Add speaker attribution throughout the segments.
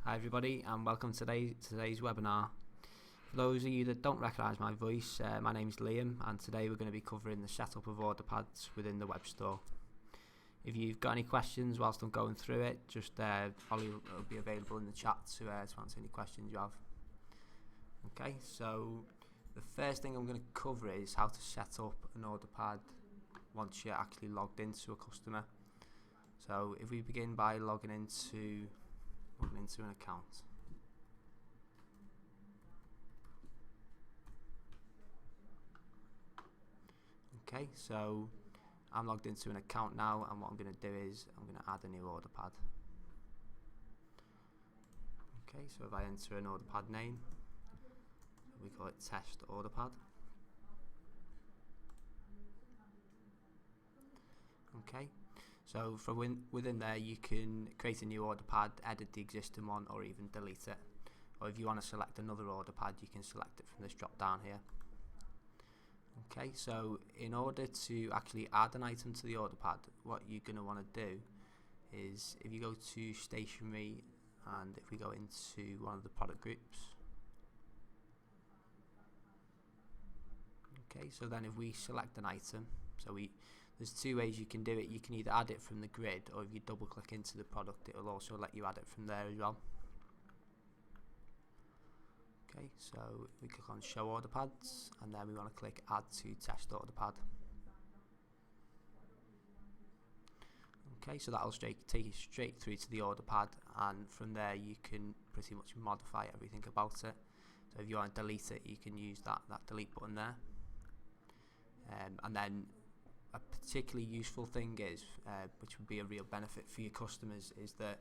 Speaker 1: Hi everybody and welcome to today's webinar. For those of you that don't recognise my voice, my name is Liam and today we're going to be covering the setup of order pads within the web store. If you've got any questions whilst I'm going through it, just Ollie will be available in the chat to answer any questions you have. Okay, so the first thing I'm going to cover is how to set up an order pad once you're actually logged into a customer. So if we begin by logging into an account. Okay, so I'm logged into an account now, and what I'm going to do is I'm going to add a new order pad. Okay, so if I enter an order pad name, we call it test order pad. Okay, so from within there you can create a new order pad, edit the existing one, or even delete it. Or if you want to select another order pad, you can select it from this drop down here. Okay, so in order to actually add an item to the order pad, what you're going to want to do is if you go to stationery and if we go into one of the product groups. Okay, so then if we select an item, there's two ways you can do it. You can either add it from the grid, or if you double click into the product, it will also let you add it from there as well. Okay, so we click on show order pads and then we want to click add to test order pad. Okay, so that'll take you straight through to the order pad, and from there you can pretty much modify everything about it. So if you want to delete it, you can use that delete button there. And then a particularly useful thing is, which would be a real benefit for your customers, is that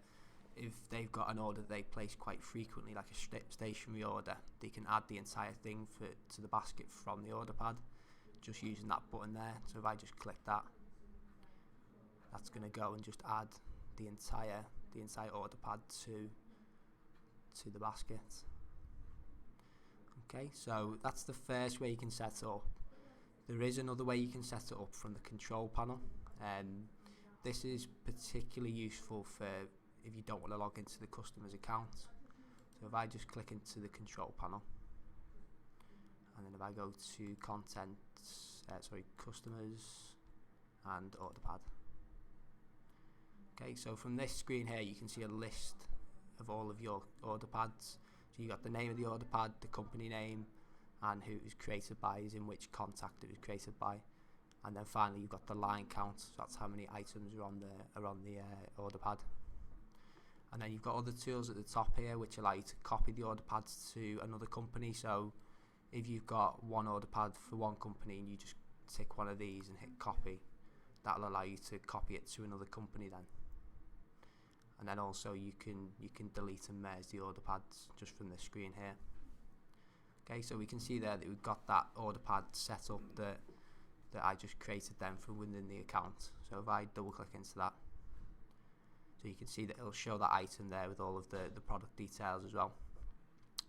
Speaker 1: if they've got an order they place quite frequently, like a stationery order, they can add the entire thing to the basket from the order pad, just using that button there. So if I just click that, that's going to go and just add the entire order pad to the basket. Okay, so that's the first way you can set it up. There is another way you can set it up from the control panel. This is particularly useful for if you don't want to log into the customer's account. So if I just click into the control panel, and then if I go to customers and order pad. Okay, so from this screen here you can see a list of all of your order pads. So you got the name of the order pad, the company name, and who it was created by, is in which contact it was created by, and then finally you've got the line count, so that's how many items are on the order pad. And then you've got other tools at the top here which allow you to copy the order pads to another company. So if you've got one order pad for one company and you just tick one of these and hit copy, that'll allow you to copy it to another company then. And then also you can delete and merge the order pads just from this screen here. Okay, so we can see there that we've got that order pad set up that I just created then from within the account. So if I double click into that, so you can see that it'll show that item there with all of the product details as well.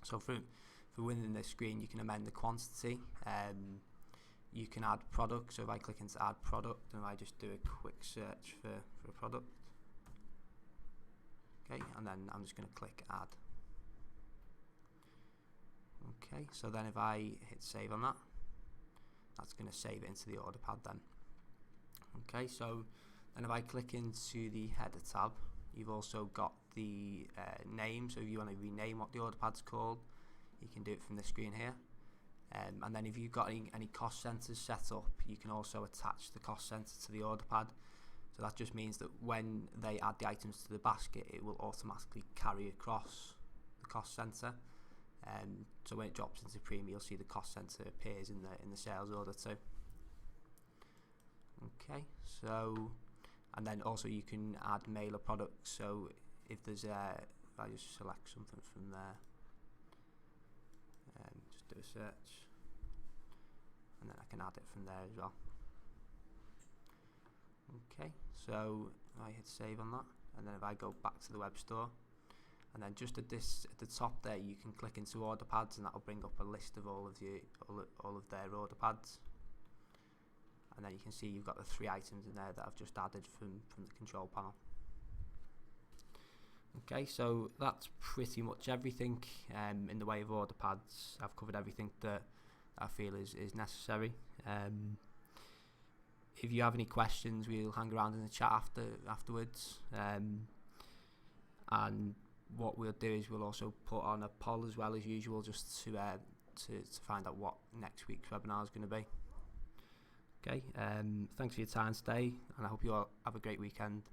Speaker 1: So from within this screen you can amend the quantity, you can add product. So if I click into add product and I just do a quick search for a product, okay, and then I'm just going to click add. Okay, so then if I hit save on that, that's going to save it into the order pad then. Okay, so then if I click into the header tab, you've also got the name. So if you want to rename what the order pad's called, you can do it from the screen here. And then if you've got any cost centers set up, you can also attach the cost center to the order pad. So that just means that when they add the items to the basket, it will automatically carry across the cost center. So when it drops into Prima, you'll see the cost center appears in the sales order too. Okay, so and then also you can add mailer products. So if there's if I just select something from there, just do a search, and then I can add it from there as well. Okay, so I hit save on that, and then if I go back to the web store, and then just at the top there you can click into order pads, and that will bring up a list of all of their order pads. And then you can see you've got the 3 items in there that I've just added from the control panel. Okay, so that's pretty much everything in the way of order pads. I've covered everything that I feel is necessary. If you have any questions, we'll hang around in the chat afterwards. And what we'll do is we'll also put on a poll as well as usual, just to find out what next week's webinar is going to be. Okay, thanks for your time today, and I hope you all have a great weekend.